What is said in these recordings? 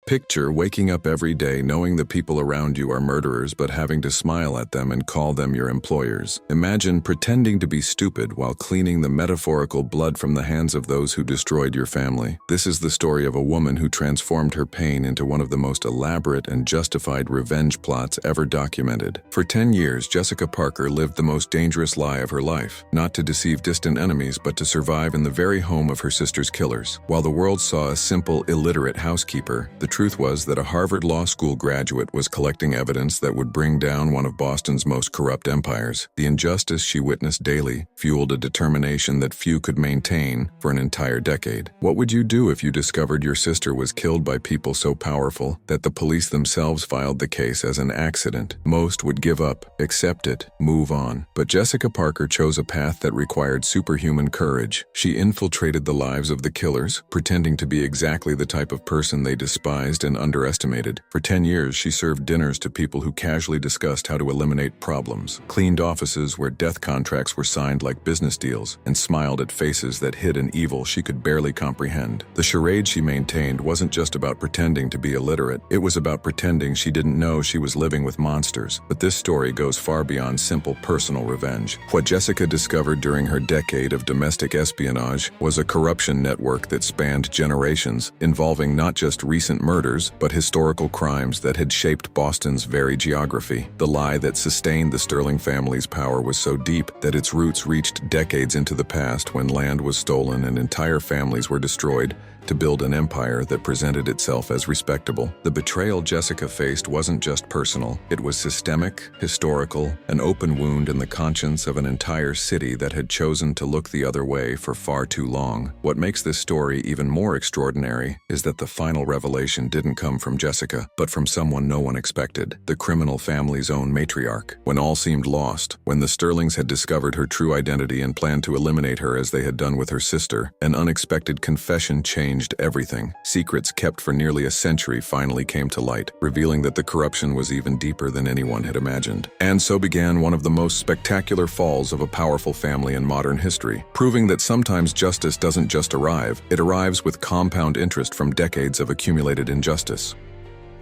Picture waking up every day knowing the people around you are murderers but having to smile at them and call them your employers. Imagine pretending to be stupid while cleaning the metaphorical blood from the hands of those who destroyed your family. This is the story of a woman who transformed her pain into one of the most elaborate and justified revenge plots ever documented. For 10 years, Jessica Parker lived the most dangerous lie of her life, not to deceive distant enemies but to survive in the very home of her sister's killers. While the world saw a simple, illiterate housekeeper, the truth was that a Harvard Law School graduate was collecting evidence that would bring down one of Boston's most corrupt empires. The injustice she witnessed daily fueled a determination that few could maintain for an entire decade. What would you do if you discovered your sister was killed by people so powerful that the police themselves filed the case as an accident? Most would give up, accept it, move on. But Jessica Parker chose a path that required superhuman courage. She infiltrated the lives of the killers, pretending to be exactly the type of person they despised and underestimated. For 10 years, she served dinners to people who casually discussed how to eliminate problems, cleaned offices where death contracts were signed like business deals, and smiled at faces that hid an evil she could barely comprehend. The charade she maintained wasn't just about pretending to be illiterate. It was about pretending she didn't know she was living with monsters. But this story goes far beyond simple personal revenge. What Jessica discovered during her decade of domestic espionage was a corruption network that spanned generations, involving not just recent murders, but historical crimes that had shaped Boston's very geography. The lie that sustained the Sterling family's power was so deep that its roots reached decades into the past when land was stolen and entire families were destroyed to build an empire that presented itself as respectable. The betrayal Jessica faced wasn't just personal. It was systemic, historical, an open wound in the conscience of an entire city that had chosen to look the other way for far too long. What makes this story even more extraordinary is that the final revelation didn't come from Jessica, but from someone no one expected, the criminal family's own matriarch. When all seemed lost, when the Sterlings had discovered her true identity and planned to eliminate her as they had done with her sister, an unexpected confession changed everything. Secrets kept for nearly a century finally came to light, revealing that the corruption was even deeper than anyone had imagined. And so began one of the most spectacular falls of a powerful family in modern history, proving that sometimes justice doesn't just arrive, it arrives with compound interest from decades of accumulated injustice.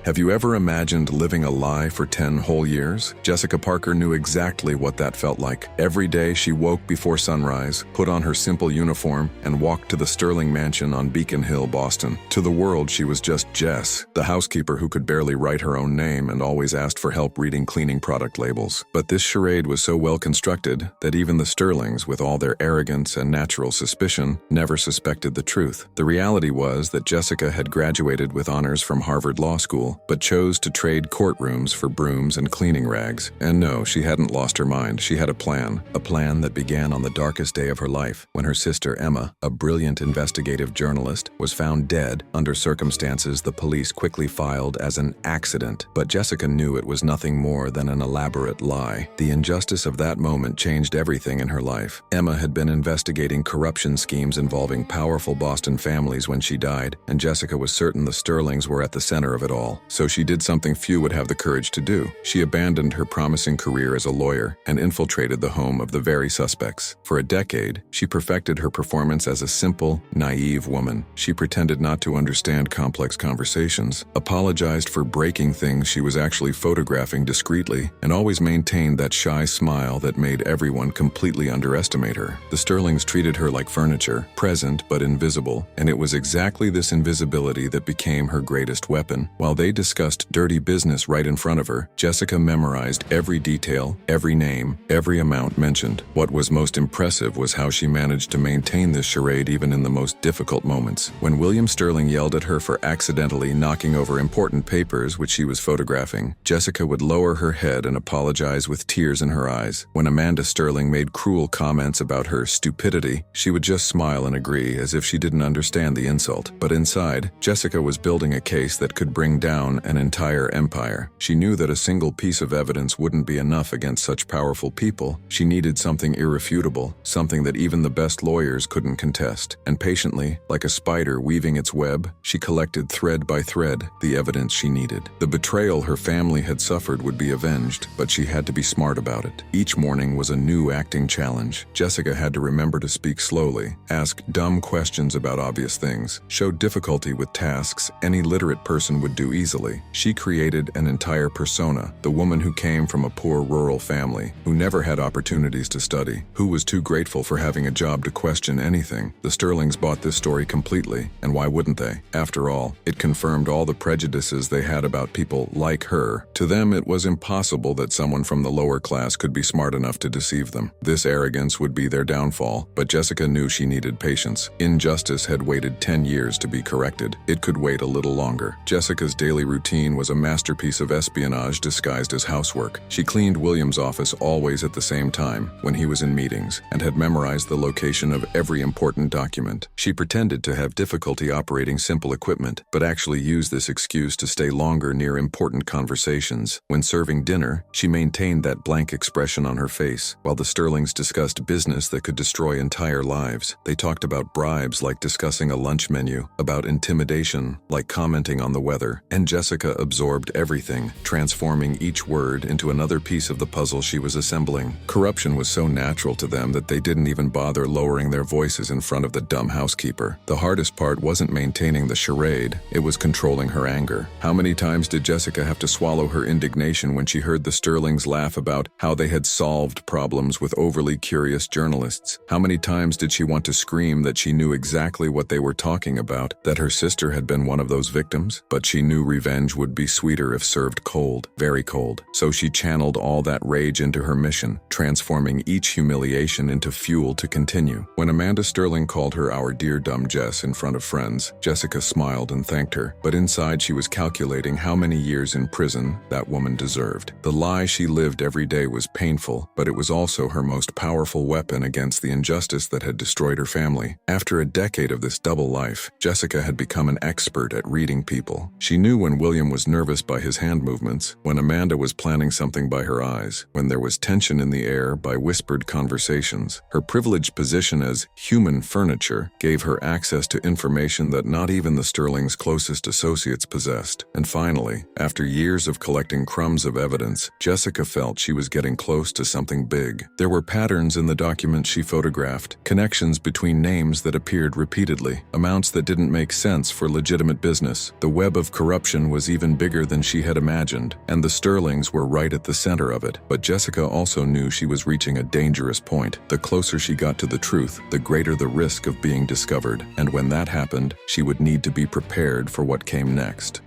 Have you ever imagined living a lie for 10 whole years? Jessica Parker knew exactly what that felt like. Every day she woke before sunrise, put on her simple uniform, and walked to the Sterling mansion on Beacon Hill, Boston. To the world, she was just Jess, the housekeeper who could barely write her own name and always asked for help reading cleaning product labels. But this charade was so well constructed that even the Sterlings, with all their arrogance and natural suspicion, never suspected the truth. The reality was that Jessica had graduated with honors from Harvard Law School, but chose to trade courtrooms for brooms and cleaning rags. And no, she hadn't lost her mind. She had a plan that began on the darkest day of her life, when her sister Emma, a brilliant investigative journalist, was found dead under circumstances the police quickly filed as an accident. But Jessica knew it was nothing more than an elaborate lie. The injustice of that moment changed everything in her life. Emma had been investigating corruption schemes involving powerful Boston families when she died, and Jessica was certain the Sterlings were at the center of it all. So she did something few would have the courage to do. She abandoned her promising career as a lawyer and infiltrated the home of the very suspects. For a decade, she perfected her performance as a simple, naive woman. She pretended not to understand complex conversations, apologized for breaking things she was actually photographing discreetly, and always maintained that shy smile that made everyone completely underestimate her. The Sterlings treated her like furniture, present but invisible, and it was exactly this invisibility that became her greatest weapon. While they discussed dirty business right in front of her, Jessica memorized every detail, every name, every amount mentioned. What was most impressive was how she managed to maintain this charade even in the most difficult moments. When William Sterling yelled at her for accidentally knocking over important papers which she was photographing, Jessica would lower her head and apologize with tears in her eyes. When Amanda Sterling made cruel comments about her stupidity, she would just smile and agree as if she didn't understand the insult. But inside, Jessica was building a case that could bring down down an entire empire. She knew that a single piece of evidence wouldn't be enough against such powerful people. She needed something irrefutable, something that even the best lawyers couldn't contest. And patiently, like a spider weaving its web, she collected thread by thread the evidence she needed. The betrayal her family had suffered would be avenged, but she had to be smart about it. Each morning was a new acting challenge. Jessica had to remember to speak slowly, ask dumb questions about obvious things, show difficulty with tasks any literate person would do easily. She created an entire persona, the woman who came from a poor rural family, who never had opportunities to study, who was too grateful for having a job to question anything. The Sterlings bought this story completely, and why wouldn't they? After all, it confirmed all the prejudices they had about people like her. To them, it was impossible that someone from the lower class could be smart enough to deceive them. This arrogance would be their downfall, but Jessica knew she needed patience. Injustice had waited 10 years to be corrected. It could wait a little longer. Jessica's daily routine was a masterpiece of espionage disguised as housework. She cleaned William's office always at the same time, when he was in meetings, and had memorized the location of every important document. She pretended to have difficulty operating simple equipment, but actually used this excuse to stay longer near important conversations. When serving dinner, she maintained that blank expression on her face, while the Sterlings discussed business that could destroy entire lives. They talked about bribes like discussing a lunch menu, about intimidation like commenting on the weather, and Jessica absorbed everything, transforming each word into another piece of the puzzle she was assembling. Corruption was so natural to them that they didn't even bother lowering their voices in front of the dumb housekeeper. The hardest part wasn't maintaining the charade, it was controlling her anger. How many times did Jessica have to swallow her indignation when she heard the Sterlings laugh about how they had solved problems with overly curious journalists? How many times did she want to scream that she knew exactly what they were talking about, that her sister had been one of those victims? But she knew revenge would be sweeter if served cold, very cold. So she channeled all that rage into her mission, transforming each humiliation into fuel to continue. When Amanda Sterling called her "our dear dumb Jess" in front of friends, Jessica smiled and thanked her, but inside she was calculating how many years in prison that woman deserved. The lie she lived every day was painful, but it was also her most powerful weapon against the injustice that had destroyed her family. After a decade of this double life, Jessica had become an expert at reading people. She knew when William was nervous by his hand movements, when Amanda was planning something by her eyes, when there was tension in the air by whispered conversations. Her privileged position as human furniture gave her access to information that not even the Sterlings' closest associates possessed. And finally, after years of collecting crumbs of evidence, Jessica felt she was getting close to something big. There were patterns in the documents she photographed, connections between names that appeared repeatedly, amounts that didn't make sense for legitimate business. The web of corruption was even bigger than she had imagined, and the Sterlings were right at the center of it. But Jessica also knew she was reaching a dangerous point. The closer she got to the truth, the greater the risk of being discovered. And when that happened, she would need to be prepared for what came next.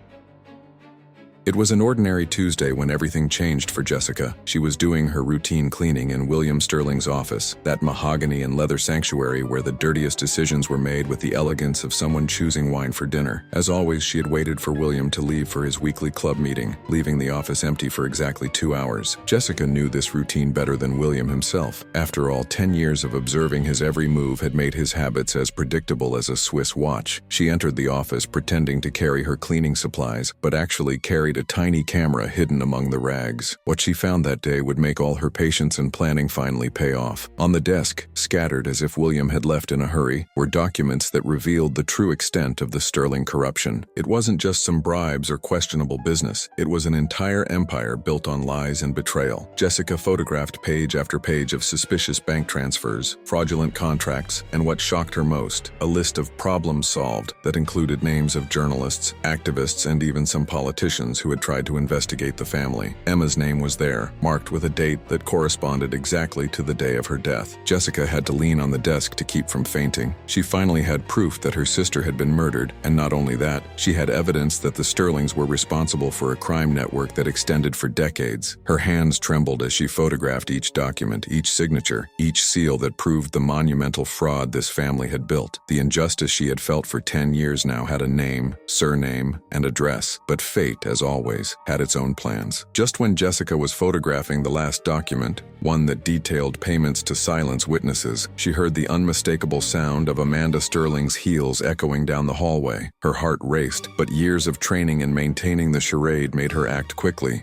It was an ordinary Tuesday when everything changed for Jessica. She was doing her routine cleaning in William Sterling's office, that mahogany and leather sanctuary where the dirtiest decisions were made with the elegance of someone choosing wine for dinner. As always, she had waited for William to leave for his weekly club meeting, leaving the office empty for exactly 2 hours. Jessica knew this routine better than William himself. After all, 10 years of observing his every move had made his habits as predictable as a Swiss watch. She entered the office pretending to carry her cleaning supplies, but actually carried a tiny camera hidden among the rags. What she found that day would make all her patience and planning finally pay off. On the desk, scattered as if William had left in a hurry, were documents that revealed the true extent of the Sterling corruption. It wasn't just some bribes or questionable business. It was an entire empire built on lies and betrayal. Jessica photographed page after page of suspicious bank transfers, fraudulent contracts, and what shocked her most, a list of problems solved that included names of journalists, activists, and even some politicians who had tried to investigate the family. Emma's name was there, marked with a date that corresponded exactly to the day of her death. Jessica had to lean on the desk to keep from fainting. She finally had proof that her sister had been murdered, and not only that, she had evidence that the Sterlings were responsible for a crime network that extended for decades. Her hands trembled as she photographed each document, each signature, each seal that proved the monumental fraud this family had built. The injustice she had felt for 10 years now had a name, surname, and address, but fate, as always, had its own plans. Just when Jessica was photographing the last document, one that detailed payments to silence witnesses, she heard the unmistakable sound of Amanda Sterling's heels echoing down the hallway. Her heart raced, but years of training in maintaining the charade made her act quickly.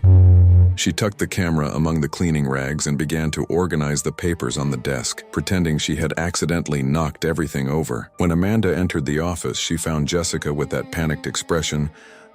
She tucked the camera among the cleaning rags and began to organize the papers on the desk, pretending she had accidentally knocked everything over. When Amanda entered the office, she found Jessica with that panicked expression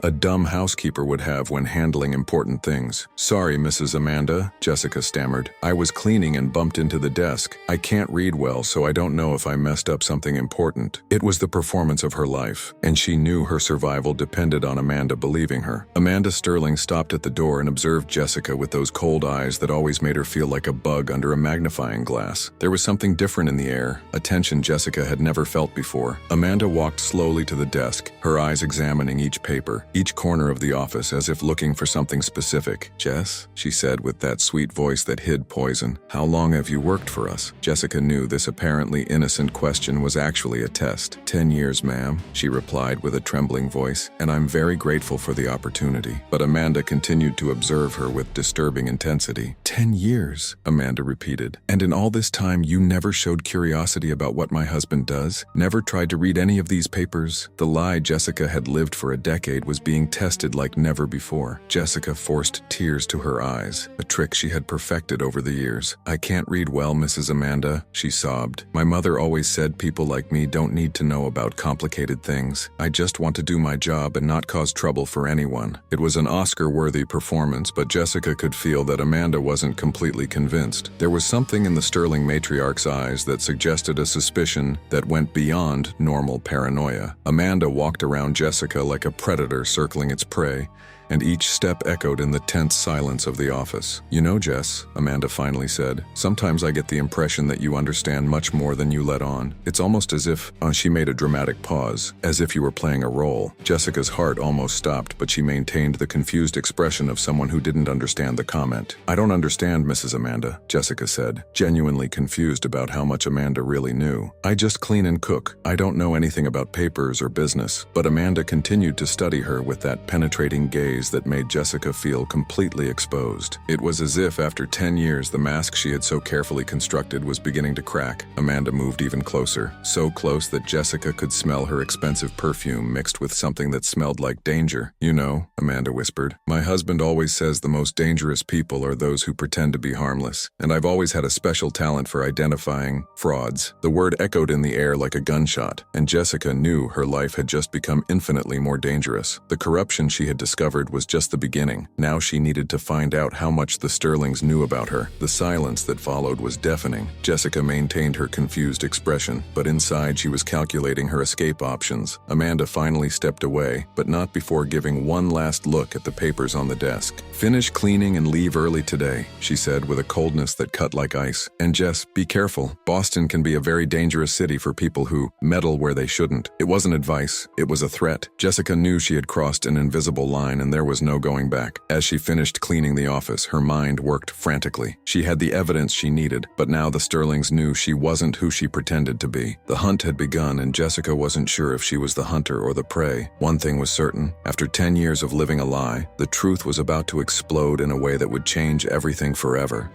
a dumb housekeeper would have when handling important things. "Sorry, Mrs. Amanda," Jessica stammered. "I was cleaning and bumped into the desk. I can't read well, so I don't know if I messed up something important." It was the performance of her life, and she knew her survival depended on Amanda believing her. Amanda Sterling stopped at the door and observed Jessica with those cold eyes that always made her feel like a bug under a magnifying glass. There was something different in the air, a tension Jessica had never felt before. Amanda walked slowly to the desk, her eyes examining each paper, each corner of the office as if looking for something specific. "Jess," she said with that sweet voice that hid poison, "how long have you worked for us?" Jessica knew this apparently innocent question was actually a test. 10 years, ma'am," she replied with a trembling voice, "and I'm very grateful for the opportunity." But Amanda continued to observe her with disturbing intensity. 10 years, Amanda repeated. "And in all this time you never showed curiosity about what my husband does? Never tried to read any of these papers?" The lie Jessica had lived for a decade was being tested like never before. Jessica forced tears to her eyes, a trick she had perfected over the years. "I can't read well, Mrs. Amanda," she sobbed. "My mother always said people like me don't need to know about complicated things. I just want to do my job and not cause trouble for anyone." It was an Oscar-worthy performance, but Jessica could feel that Amanda wasn't completely convinced. There was something in the Sterling matriarch's eyes that suggested a suspicion that went beyond normal paranoia. Amanda walked around Jessica like a predator circling its prey, and each step echoed in the tense silence of the office. "You know, Jess," Amanda finally said, "sometimes I get the impression that you understand much more than you let on. It's almost as if," she made a dramatic pause, "as if you were playing a role." Jessica's heart almost stopped, but she maintained the confused expression of someone who didn't understand the comment. "I don't understand, Mrs. Amanda," Jessica said, genuinely confused about how much Amanda really knew. "I just clean and cook. I don't know anything about papers or business." But Amanda continued to study her with that penetrating gaze that made Jessica feel completely exposed. It was as if after 10 years the mask she had so carefully constructed was beginning to crack. Amanda moved even closer, so close that Jessica could smell her expensive perfume mixed with something that smelled like danger. "You know," Amanda whispered, "my husband always says the most dangerous people are those who pretend to be harmless, and I've always had a special talent for identifying frauds." The word echoed in the air like a gunshot, and Jessica knew her life had just become infinitely more dangerous. The corruption she had discovered was just the beginning. Now she needed to find out how much the Sterlings knew about her. The silence that followed was deafening. Jessica maintained her confused expression, but inside she was calculating her escape options. Amanda finally stepped away, but not before giving one last look at the papers on the desk. "Finish cleaning and leave early today," she said with a coldness that cut like ice. "And Jess, be careful. Boston can be a very dangerous city for people who meddle where they shouldn't." It wasn't advice, it was a threat. Jessica knew she had crossed an invisible line and there was no going back. As she finished cleaning the office, her mind worked frantically. She had the evidence she needed, but now the Sterlings knew she wasn't who she pretended to be. The hunt had begun, and Jessica wasn't sure if she was the hunter or the prey. One thing was certain: after 10 years of living a lie, the truth was about to explode in a way that would change everything forever.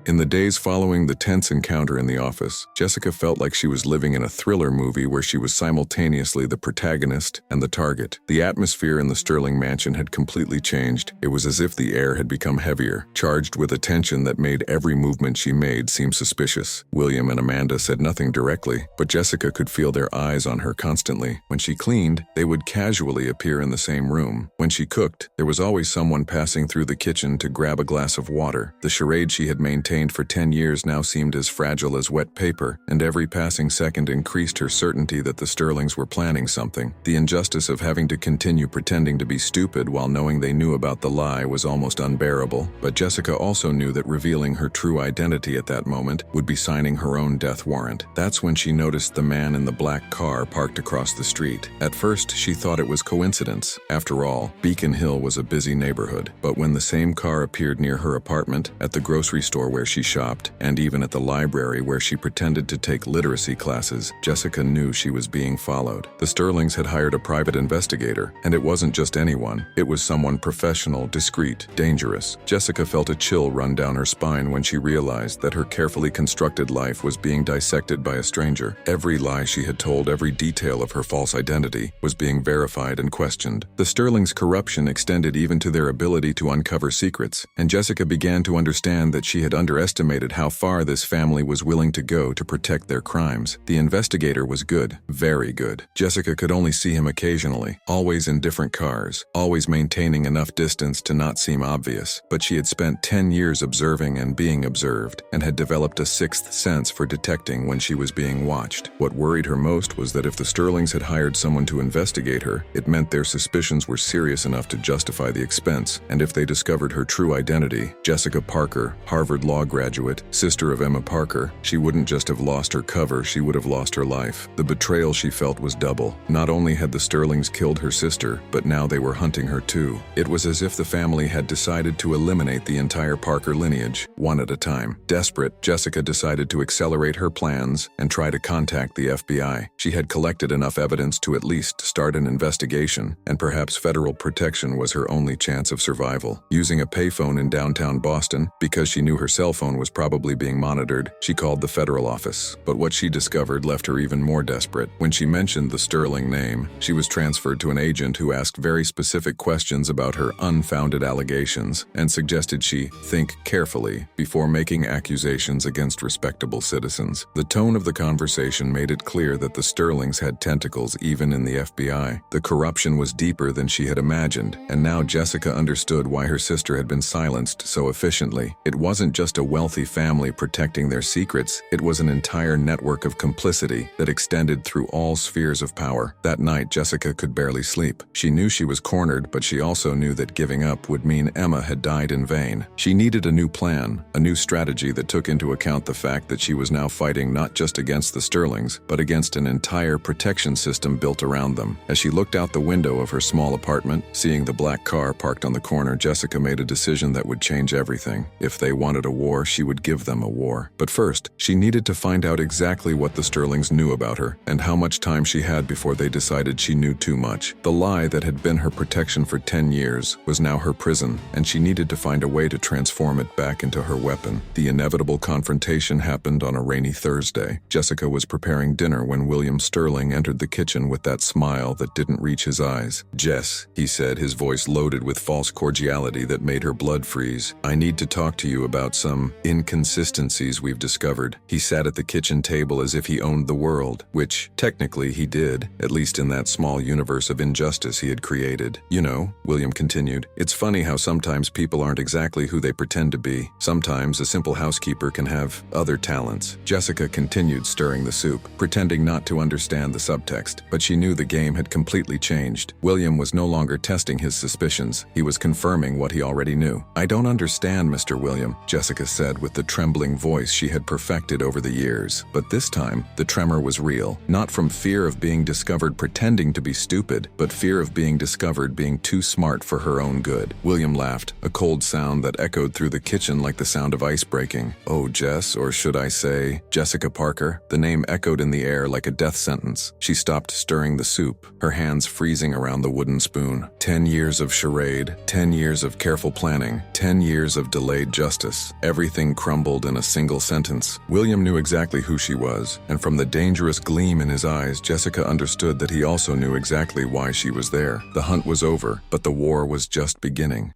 In the days following the tense encounter in the office, Jessica felt like she was living in a thriller movie where she was simultaneously the protagonist and the target. The atmosphere in the Sterling mansion had completely changed. It was as if the air had become heavier, charged with a tension that made every movement she made seem suspicious. William and Amanda said nothing directly, but Jessica could feel their eyes on her constantly. When she cleaned, they would casually appear in the same room. When she cooked, there was always someone passing through the kitchen to grab a glass of water. The charade she had maintained for 10 years now seemed as fragile as wet paper, and every passing second increased her certainty that the Sterlings were planning something. The injustice of having to continue pretending to be stupid while knowing they knew about the lie was almost unbearable, but Jessica also knew that revealing her true identity at that moment would be signing her own death warrant. That's when she noticed the man in the black car parked across the street. At first, she thought it was coincidence. After all, Beacon Hill was a busy neighborhood, but when the same car appeared near her apartment, at the grocery store where where she shopped, and even at the library where she pretended to take literacy classes, Jessica knew she was being followed. The Sterlings had hired a private investigator, and it wasn't just anyone. It was someone professional, discreet, dangerous. Jessica felt a chill run down her spine when she realized that her carefully constructed life was being dissected by a stranger. Every lie she had told, every detail of her false identity, was being verified and questioned. The Sterlings' corruption extended even to their ability to uncover secrets, and Jessica began to understand that she had underestimated how far this family was willing to go to protect their crimes. The investigator was good, very good. Jessica could only see him occasionally, always in different cars, always maintaining enough distance to not seem obvious. But she had spent 10 years observing and being observed, and had developed a sixth sense for detecting when she was being watched. What worried her most was that if the Sterlings had hired someone to investigate her, it meant their suspicions were serious enough to justify the expense, and if they discovered her true identity, Jessica Parker, Harvard law graduate, sister of Emma Parker, she wouldn't just have lost her cover, she would have lost her life. The betrayal she felt was double. Not only had the Sterlings killed her sister, but now they were hunting her too. It was as if the family had decided to eliminate the entire Parker lineage, one at a time. Desperate, Jessica decided to accelerate her plans and try to contact the FBI. She had collected enough evidence to at least start an investigation, and perhaps federal protection was her only chance of survival. Using a payphone in downtown Boston, because she knew her cell phone was probably being monitored, she called the federal office. But what she discovered left her even more desperate. When she mentioned the Sterling name, she was transferred to an agent who asked very specific questions about her unfounded allegations and suggested she think carefully before making accusations against respectable citizens. The tone of the conversation made it clear that the Sterlings had tentacles even in the FBI. The corruption was deeper than she had imagined, and now Jessica understood why her sister had been silenced so efficiently. It wasn't just a wealthy family protecting their secrets, it was an entire network of complicity that extended through all spheres of power. That night, Jessica could barely sleep. She knew she was cornered, but she also knew that giving up would mean Emma had died in vain. She needed a new plan, a new strategy that took into account the fact that she was now fighting not just against the Sterlings, but against an entire protection system built around them. As she looked out the window of her small apartment, seeing the black car parked on the corner, Jessica made a decision that would change everything. If they wanted a war, she would give them a war. But first, she needed to find out exactly what the Sterlings knew about her, and how much time she had before they decided she knew too much. The lie that had been her protection for 10 years was now her prison, and she needed to find a way to transform it back into her weapon. The inevitable confrontation happened on a rainy Thursday. Jessica was preparing dinner when William Sterling entered the kitchen with that smile that didn't reach his eyes. "Jess," he said, his voice loaded with false cordiality that made her blood freeze. "I need to talk to you about some inconsistencies we've discovered." He sat at the kitchen table as if he owned the world, which technically he did, at least in that small universe of injustice he had created. "You know," William continued, "it's funny how sometimes people aren't exactly who they pretend to be. Sometimes a simple housekeeper can have other talents." Jessica continued stirring the soup, pretending not to understand the subtext, but she knew the game had completely changed. William was no longer testing his suspicions, he was confirming what he already knew. "I don't understand, Mr. William," Jessica said with the trembling voice she had perfected over the years. But this time, the tremor was real, not from fear of being discovered pretending to be stupid, but fear of being discovered being too smart for her own good. William laughed, a cold sound that echoed through the kitchen like the sound of ice breaking. "Oh, Jess, or should I say, Jessica Parker?" The name echoed in the air like a death sentence. She stopped stirring the soup, her hands freezing around the wooden spoon. 10 years of charade, 10 years of careful planning, 10 years of delayed justice. Everything crumbled in a single sentence. William knew exactly who she was, and from the dangerous gleam in his eyes, Jessica understood that he also knew exactly why she was there. The hunt was over, but the war was just beginning.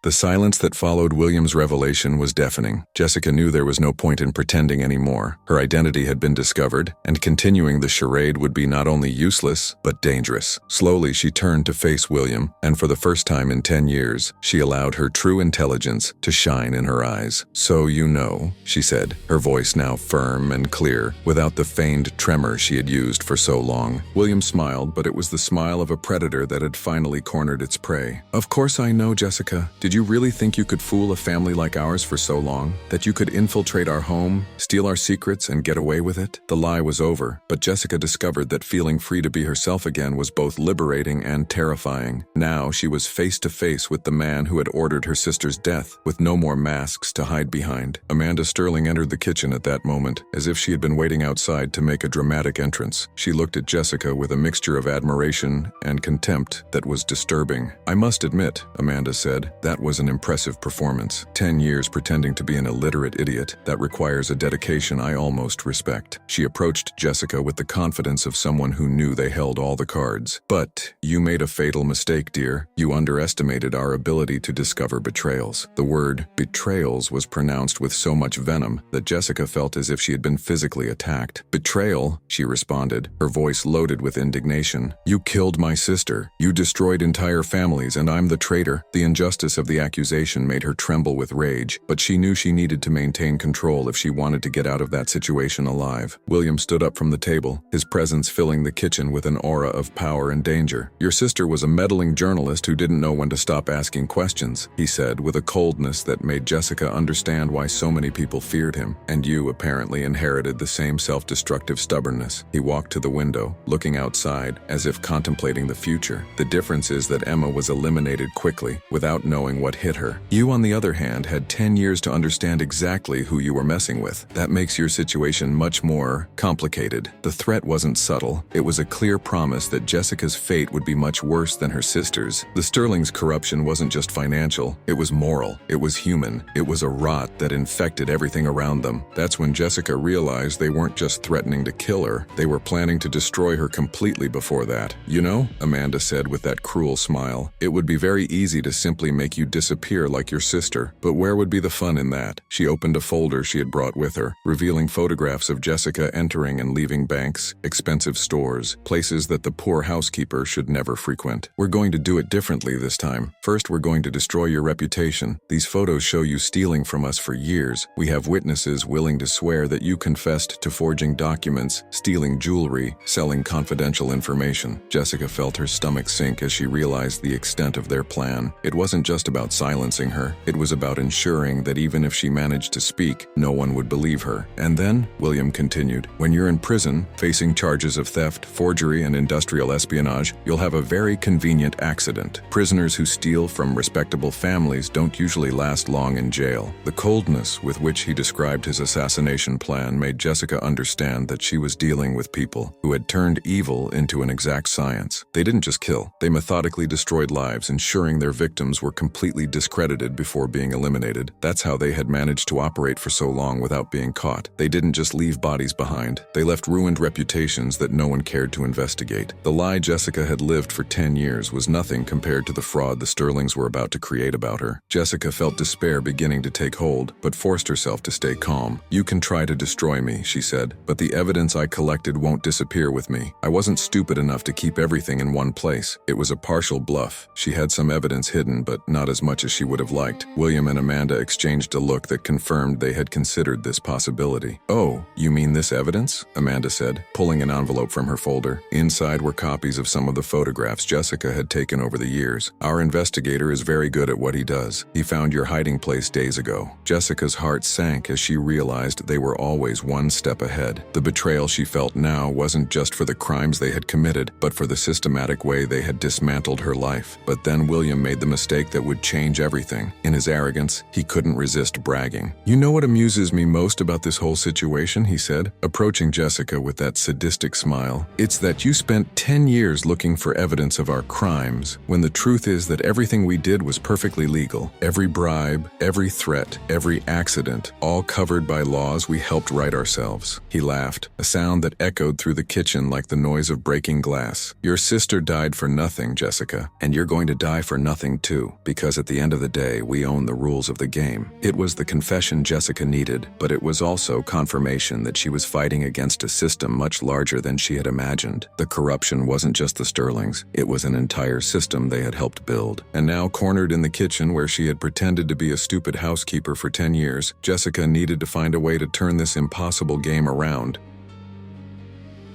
The silence that followed William's revelation was deafening. Jessica knew there was no point in pretending anymore. Her identity had been discovered, and continuing the charade would be not only useless, but dangerous. Slowly, she turned to face William, and for the first time in 10 years, she allowed her true intelligence to shine in her eyes. "So you know," she said, her voice now firm and clear, without the feigned tremor she had used for so long. William smiled, but it was the smile of a predator that had finally cornered its prey. "Of course I know, Jessica. Did you really think you could fool a family like ours for so long? That you could infiltrate our home, steal our secrets, and get away with it? The lie was over, but Jessica discovered that feeling free to be herself again was both liberating and terrifying. Now she was face to face with the man who had ordered her sister's death, with no more masks to hide behind. Amanda Sterling entered the kitchen at that moment, as if she had been waiting outside to make a dramatic entrance. She looked at Jessica with a mixture of admiration and contempt that was disturbing. "I must admit," Amanda said, "that was an impressive performance. 10 years pretending to be an illiterate idiot. That requires a dedication I almost respect." She approached Jessica with the confidence of someone who knew they held all the cards. "But you made a fatal mistake, dear. You underestimated our ability to discover betrayals." The word betrayals was pronounced with so much venom that Jessica felt as if she had been physically attacked. "Betrayal?" she responded, her voice loaded with indignation. "You killed my sister. You destroyed entire families, and I'm the traitor." The injustice of the accusation made her tremble with rage, but she knew she needed to maintain control if she wanted to get out of that situation alive. William stood up from the table, his presence filling the kitchen with an aura of power and danger. "Your sister was a meddling journalist who didn't know when to stop asking questions," he said with a coldness that made Jessica understand why so many people feared him. "And you apparently inherited the same self-destructive stubbornness." He walked to the window, looking outside, as if contemplating the future. "The difference is that Emma was eliminated quickly, without knowing what hit her. You, on the other hand, had 10 years to understand exactly who you were messing with. That makes your situation much more complicated." The threat wasn't subtle. It was a clear promise that Jessica's fate would be much worse than her sister's. The Sterling's corruption wasn't just financial, it was moral, it was human, it was a rot that infected everything around them. That's when Jessica realized they weren't just threatening to kill her, they were planning to destroy her completely before that. "You know," Amanda said with that cruel smile, "it would be very easy to simply make you disappear like your sister, but where would be the fun in that?" She opened a folder she had brought with her, revealing photographs of Jessica entering and leaving banks, expensive stores, places that the poor housekeeper should never frequent. "We're going to do it differently this time. First, we're going to destroy your reputation. These photos show you stealing from us for years. We have witnesses willing to swear that you confessed to forging documents, stealing jewelry, selling confidential information." Jessica felt her stomach sink as she realized the extent of their plan. It wasn't just about silencing her, it was about ensuring that even if she managed to speak, no one would believe her. "And then," William continued, "when you're in prison, facing charges of theft, forgery, and industrial espionage, you'll have a very convenient accident. Prisoners who steal from respectable families don't usually last long in jail." The coldness with which he described his assassination plan made Jessica understand that she was dealing with people who had turned evil into an exact science. They didn't just kill, they methodically destroyed lives, ensuring their victims were completely discredited before being eliminated. That's how they had managed to operate for so long without being caught. They didn't just leave bodies behind, they left ruined reputations that no one cared to investigate. The lie Jessica had lived for 10 years was nothing compared to the fraud the Sterlings were about to create about her. Jessica felt despair beginning to take hold, but forced herself to stay calm. "You can try to destroy me," she said, "but the evidence I collected won't disappear with me. I wasn't stupid enough to keep everything in one place. It was a partial bluff. She had some evidence hidden, but not as much as she would have liked." William and Amanda exchanged a look that confirmed they had considered this possibility. "Oh, you mean this evidence?" Amanda said, pulling an envelope from her folder. Inside were copies of some of the photographs Jessica had taken over the years. "Our investigator is very good at what he does. He found your hiding place days ago." Jessica's heart sank as she realized they were always one step ahead. The betrayal she felt now wasn't just for the crimes they had committed, but for the systematic way they had dismantled her life. But then William made the mistake that would change everything. In his arrogance, he couldn't resist bragging. "You know what amuses me most about this whole situation?" he said, approaching Jessica with that sadistic smile. "It's that you spent 10 years looking for evidence of our crimes, when the truth is that everything we did was perfectly legal. Every bribe, every threat, every accident, all covered by laws we helped write ourselves." He laughed, a sound that echoed through the kitchen like the noise of breaking glass. "Your sister died for nothing, Jessica, and you're going to die for nothing too, because at the end of the day, we own the rules of the game." It was the confession Jessica needed, but it was also confirmation that she was fighting against a system much larger than she had imagined. The corruption wasn't just the Sterlings, it was an entire system they had helped build. And now, cornered in the kitchen where she had pretended to be a stupid housekeeper for 10 years, Jessica needed to find a way to turn this impossible game around.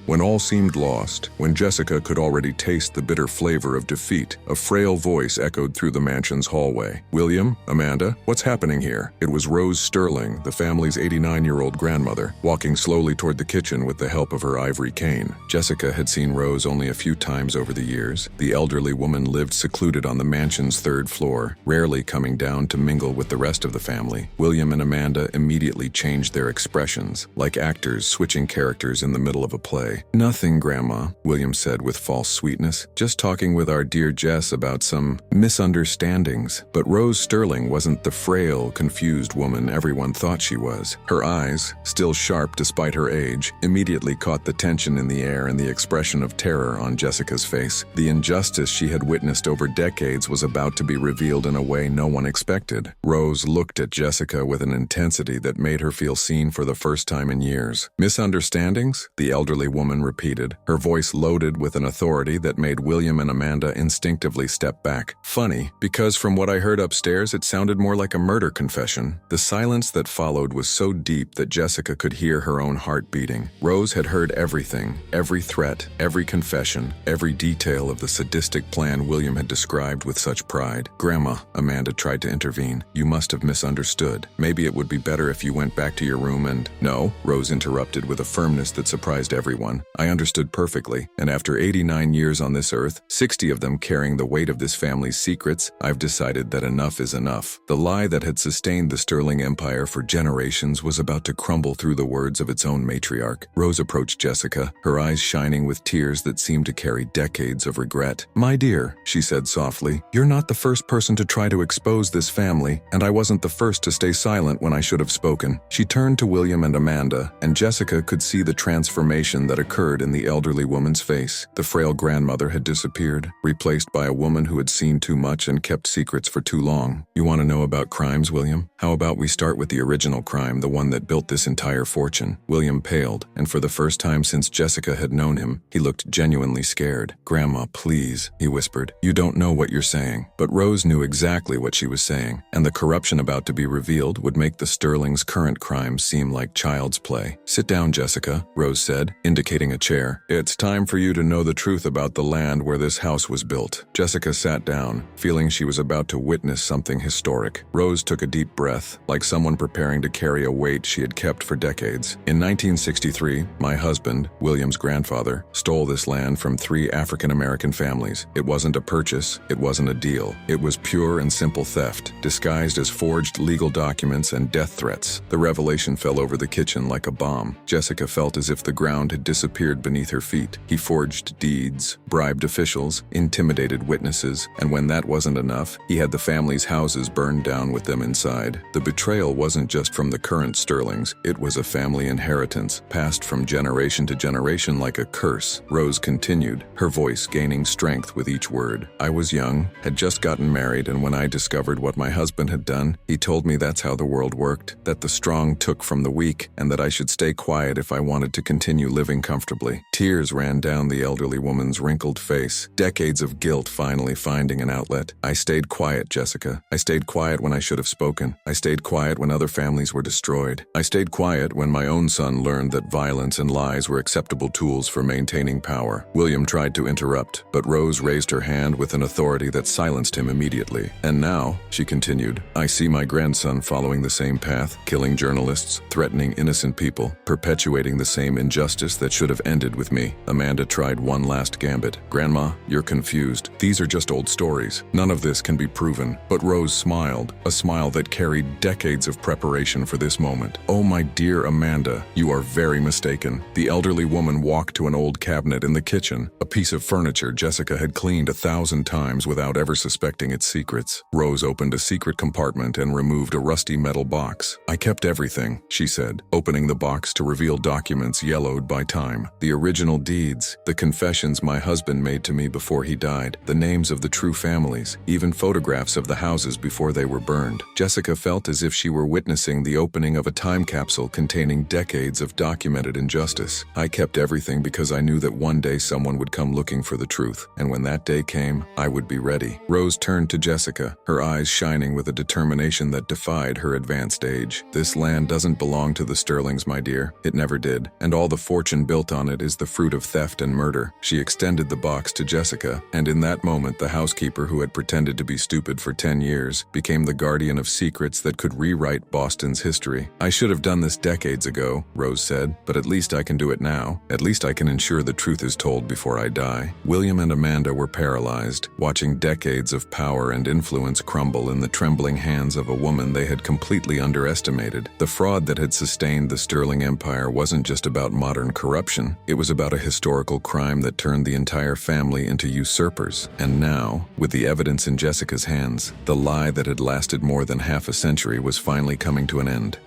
When all seemed lost, when Jessica could already taste the bitter flavor of defeat, a frail voice echoed through the mansion's hallway. "William? Amanda? What's happening here?" It was Rose Sterling, the family's 89-year-old grandmother, walking slowly toward the kitchen with the help of her ivory cane. Jessica had seen Rose only a few times over the years. The elderly woman lived secluded on the mansion's third floor, rarely coming down to mingle with the rest of the family. William and Amanda immediately changed their expressions, like actors switching characters in the middle of a play. "Nothing, Grandma," William said with false sweetness. "Just talking with our dear Jess about some misunderstandings." But Rose Sterling wasn't the frail, confused woman everyone thought she was. Her eyes, still sharp despite her age, immediately caught the tension in the air and the expression of terror on Jessica's face. The injustice she had witnessed over decades was about to be revealed in a way no one expected. Rose looked at Jessica with an intensity that made her feel seen for the first time in years. "Misunderstandings?" the elderly woman repeated, her voice loaded with an authority that made William and Amanda instinctively step back. Funny, because from what I heard upstairs, it sounded more like a murder confession. The silence that followed was so deep that Jessica could hear her own heart beating. Rose had heard everything, every threat, every confession, every detail of the sadistic plan William had described with such pride. "Grandma," Amanda tried to intervene, "you must have misunderstood. Maybe it would be better if you went back to your room and—" "No," Rose interrupted with a firmness that surprised everyone. "I understood perfectly, and after 89 years on this earth, 60 of them carrying the weight of this family's secrets, I've decided that enough is enough." The lie that had sustained the Sterling Empire for generations was about to crumble through the words of its own matriarch. Rose approached Jessica, her eyes shining with tears that seemed to carry decades of regret. "My dear," she said softly, "you're not the first person to try to expose this family, and I wasn't the first to stay silent when I should have spoken." She turned to William and Amanda, and Jessica could see the transformation that occurred in the elderly woman's face. The frail grandmother had disappeared, replaced by a woman who had seen too much and kept secrets for too long. "You want to know about crimes, William? How about we start with the original crime, the one that built this entire fortune?" William paled, and for the first time since Jessica had known him, he looked genuinely scared. "Grandma, please," he whispered. "You don't know what you're saying." But Rose knew exactly what she was saying, and the corruption about to be revealed would make the Sterling's current crimes seem like child's play. "Sit down, Jessica," Rose said, indicating a chair. "It's time for you to know the truth about the land where this house was built." Jessica sat down, feeling she was about to witness something historic. Rose took a deep breath, like someone preparing to carry a weight she had kept for decades. "In 1963, my husband, William's grandfather, stole this land from 3 African-American families. It wasn't a purchase, it wasn't a deal. It was pure and simple theft, disguised as forged legal documents and death threats. The revelation fell over the kitchen like a bomb. Jessica felt as if the ground had disappeared beneath her feet. He forged deeds, bribed officials, intimidated witnesses, and when that wasn't enough, he had the family's houses burned down with them inside. The betrayal wasn't just from the current Sterlings, it was a family inheritance, passed from generation to generation like a curse. Rose continued, her voice gaining strength with each word. "I was young, had just gotten married, and when I discovered what my husband had done, he told me that's how the world worked, that the strong took from the weak, and that I should stay quiet if I wanted to continue living comfortably." Tears ran down the elderly woman's wrinkled face, decades of guilt finally finding an outlet. "I stayed quiet, Jessica. I stayed quiet when I should have spoken. I stayed quiet when other families were destroyed. I stayed quiet when my own son learned that violence and lies were acceptable tools for maintaining power." William tried to interrupt, but Rose raised her hand with an authority that silenced him immediately. "And now," she continued, "I see my grandson following the same path, killing journalists, threatening innocent people, perpetuating the same injustice that should have ended with me." Amanda tried one last gambit. "Grandma, you're confused. These are just old stories. None of this can be proven." But Rose smiled, a smile that carried decades of preparation for this moment. "Oh, my dear Amanda, you are very mistaken." The elderly woman walked to an old cabinet in the kitchen, a piece of furniture Jessica had cleaned 1,000 times without ever suspecting its secrets. Rose opened a secret compartment and removed a rusty metal box. "I kept everything," she said, opening the box to reveal documents yellowed by time. "The original deeds, the confessions my husband made to me before he died, the names of the true families, even photographs of the houses before they were burned." Jessica felt as if she were witnessing the opening of a time capsule containing decades of documented injustice. "I kept everything because I knew that one day someone would come looking for the truth, and when that day came, I would be ready." Rose turned to Jessica, her eyes shining with a determination that defied her advanced age. "This land doesn't belong to the Sterlings, my dear. It never did, and all the fortune built on it is the fruit of theft and murder. She extended the box to Jessica, and in that moment the housekeeper who had pretended to be stupid for 10 years became the guardian of secrets that could rewrite Boston's history. "I should have done this decades ago," Rose said, "but at least I can do it now. At least I can ensure the truth is told before I die." William and Amanda were paralyzed, watching decades of power and influence crumble in the trembling hands of a woman they had completely underestimated. The fraud that had sustained the Sterling Empire wasn't just about modern corruption. It was about a historical crime that turned the entire family into usurpers. And now, with the evidence in Jessica's hands, the lie that had lasted more than half a century was finally coming to an end.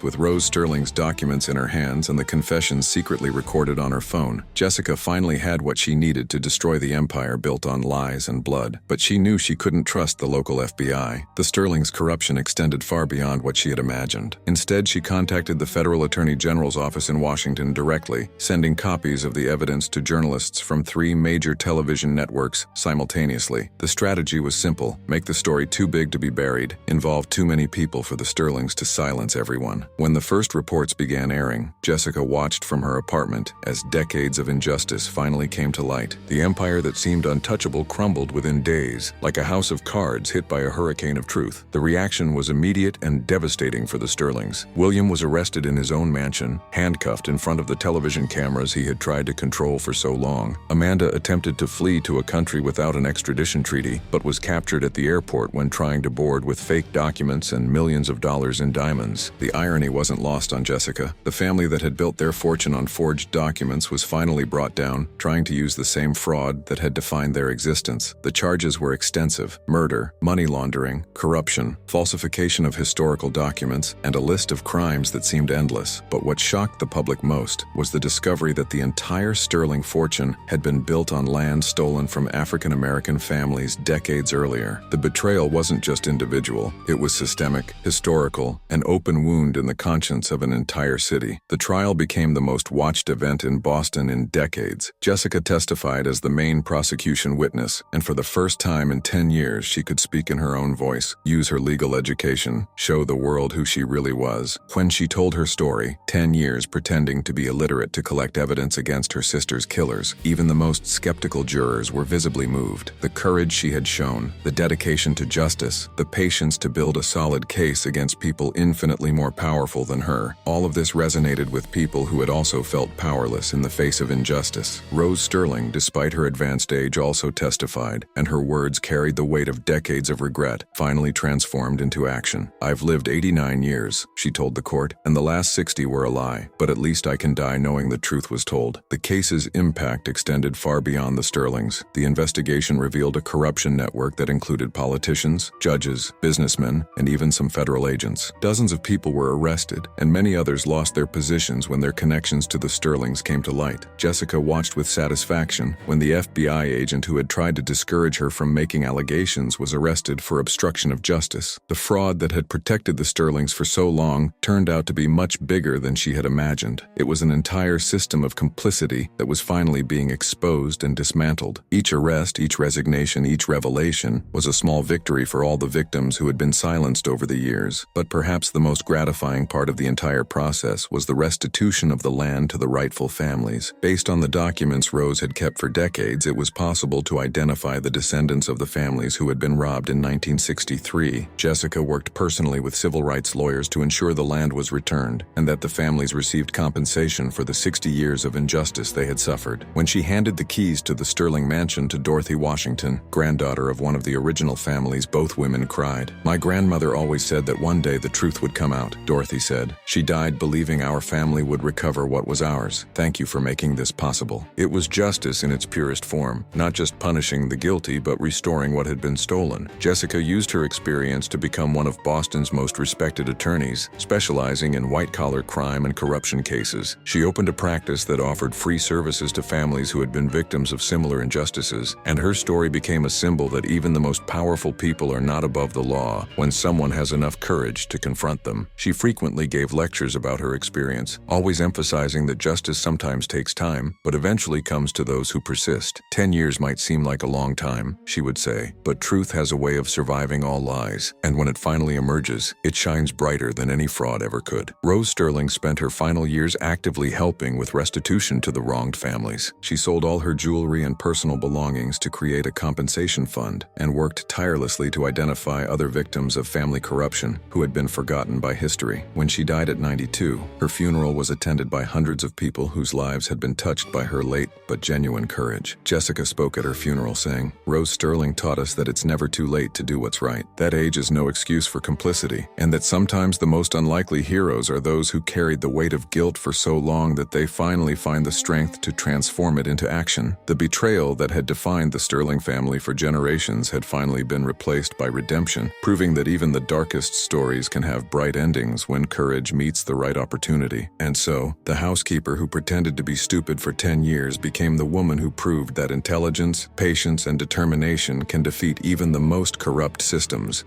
With Rose Sterling's documents in her hands and the confessions secretly recorded on her phone, Jessica finally had what she needed to destroy the empire built on lies and blood. But she knew she couldn't trust the local FBI. The Sterling's corruption extended far beyond what she had imagined. Instead, she contacted the Federal Attorney General's office in Washington directly, sending copies of the evidence to journalists from 3 major television networks simultaneously. The strategy was simple: make the story too big to be buried, involve too many people for the Sterlings to silence everyone. When the first reports began airing, Jessica watched from her apartment as decades of injustice finally came to light. The empire that seemed untouchable crumbled within days, like a house of cards hit by a hurricane of truth. The reaction was immediate and devastating for the Sterlings. William was arrested in his own mansion, handcuffed in front of the television cameras he had tried to control for so long. Amanda attempted to flee to a country without an extradition treaty, but was captured at the airport when trying to board with fake documents and millions of dollars in diamonds. The irony wasn't lost on Jessica. The family that had built their fortune on forged documents was finally brought down, trying to use the same fraud that had defined their existence. The charges were extensive: murder, money laundering, corruption, falsification of historical documents, and a list of crimes that seemed endless. But what shocked the public most was the discovery that the entire Sterling fortune had been built on land stolen from African American families decades earlier. The betrayal wasn't just individual, it was systemic, historical, an open wound in the conscience of an entire city. The trial became the most watched event in Boston in decades. Jessica testified as the main prosecution witness, and for the first time in 10 years she could speak in her own voice, use her legal education, show the world who she really was. When she told her story, 10 years pretending to be illiterate to collect evidence against her sister's killers, even the most skeptical jurors were visibly moved. The courage she had shown, the dedication to justice, the patience to build a solid case against people infinitely more powerful than her. All of this resonated with people who had also felt powerless in the face of injustice. Rose Sterling, despite her advanced age, also testified, and her words carried the weight of decades of regret, finally transformed into action. "I've lived 89 years, she told the court, and the last 60 were a lie, but at least I can die knowing the truth was told." The case's impact extended far beyond the Sterlings. The investigation revealed a corruption network that included politicians, judges, businessmen, and even some federal agents. Dozens of people were arrested, and many others lost their positions when their connections to the Sterlings came to light. Jessica watched with satisfaction when the FBI agent who had tried to discourage her from making allegations was arrested for obstruction of justice. The fraud that had protected the Sterlings for so long turned out to be much bigger than she had imagined. It was an entire system of complicity that was finally being exposed and dismantled. Each arrest, each resignation, each revelation was a small victory for all the victims who had been silenced over the years. But perhaps the most gratifying part of the entire process was the restitution of the land to the rightful families. Based on the documents Rose had kept for decades, it was possible to identify the descendants of the families who had been robbed in 1963. Jessica worked personally with civil rights lawyers to ensure the land was returned, and that the families received compensation for the 60 years of injustice they had suffered. When she handed the keys to the Sterling mansion to Dorothy Washington, granddaughter of one of the original families, both women cried. "My grandmother always said that one day the truth would come out," Dorothy said. "She died believing our family would recover what was ours. Thank you for making this possible." It was justice in its purest form, not just punishing the guilty but restoring what had been stolen. Jessica used her experience to become one of Boston's most respected attorneys, specializing in white-collar crime and corruption cases. She opened a practice that offered free services to families who had been victims of similar injustices, and her story became a symbol that even the most powerful people are not above the law when someone has enough courage to confront them. She frequently gave lectures about her experience, always emphasizing that justice sometimes takes time, but eventually comes to those who persist. 10 years might seem like a long time, she would say, but truth has a way of surviving all lies, and when it finally emerges, it shines brighter than any fraud ever could. Rose Sterling spent her final years actively helping with restitution to the wronged families. She sold all her jewelry and personal belongings to create a compensation fund and worked tirelessly to identify other victims of family corruption who had been forgotten by history. When she died at 92, her funeral was attended by hundreds of people whose lives had been touched by her late but genuine courage. Jessica spoke at her funeral saying, "Rose Sterling taught us that it's never too late to do what's right. That age is no excuse for complicity, and that sometimes the most unlikely heroes are those who carried the weight of guilt for so long that they finally find the strength to transform it into action." The betrayal that had defined the Sterling family for generations had finally been replaced by redemption, proving that even the darkest stories can have bright endings when courage meets the right opportunity. And so, the housekeeper who pretended to be stupid for 10 years became the woman who proved that intelligence, patience, and determination can defeat even the most corrupt systems.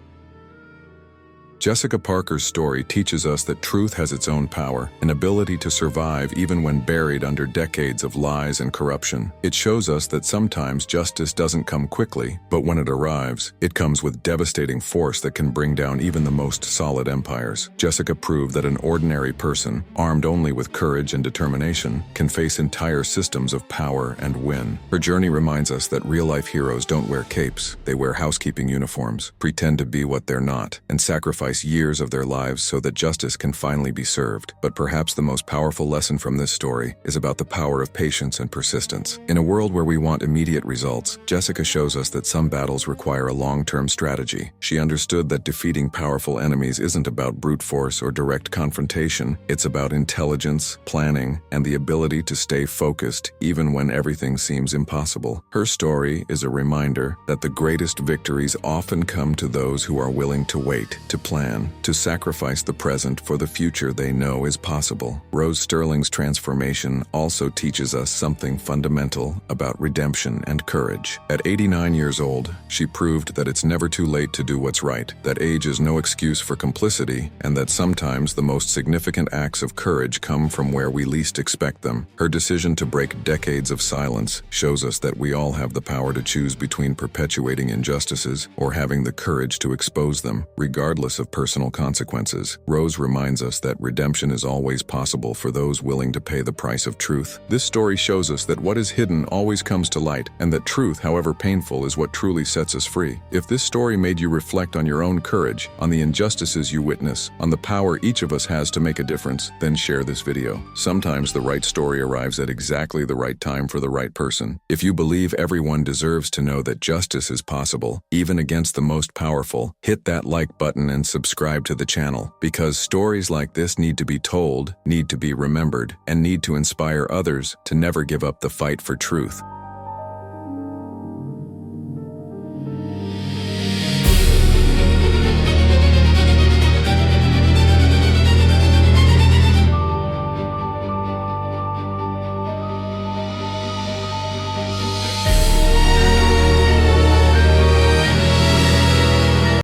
Jessica Parker's story teaches us that truth has its own power, an ability to survive even when buried under decades of lies and corruption. It shows us that sometimes justice doesn't come quickly, but when it arrives, it comes with devastating force that can bring down even the most solid empires. Jessica proved that an ordinary person, armed only with courage and determination, can face entire systems of power and win. Her journey reminds us that real-life heroes don't wear capes, they wear housekeeping uniforms, pretend to be what they're not, and sacrifice years of their lives so that justice can finally be served. But perhaps the most powerful lesson from this story is about the power of patience and persistence. In a world where we want immediate results, Jessica shows us that some battles require a long-term strategy. She understood that defeating powerful enemies isn't about brute force or direct confrontation. It's about intelligence, planning, and the ability to stay focused even when everything seems impossible. Her story is a reminder that the greatest victories often come to those who are willing to wait, to plan, to sacrifice the present for the future they know is possible. Rose Sterling's transformation also teaches us something fundamental about redemption and courage. At 89 years old, she proved that it's never too late to do what's right, that age is no excuse for complicity, and that sometimes the most significant acts of courage come from where we least expect them. Her decision to break decades of silence shows us that we all have the power to choose between perpetuating injustices or having the courage to expose them, regardless of personal consequences. Rose reminds us that redemption is always possible for those willing to pay the price of truth. This story shows us that what is hidden always comes to light, and that truth, however painful, is what truly sets us free. If this story made you reflect on your own courage, on the injustices you witness, on the power each of us has to make a difference, then share this video. Sometimes the right story arrives at exactly the right time for the right person. If you believe everyone deserves to know that justice is possible, even against the most powerful, hit that like button and subscribe to the channel, because stories like this need to be told, need to be remembered, and need to inspire others to never give up the fight for truth.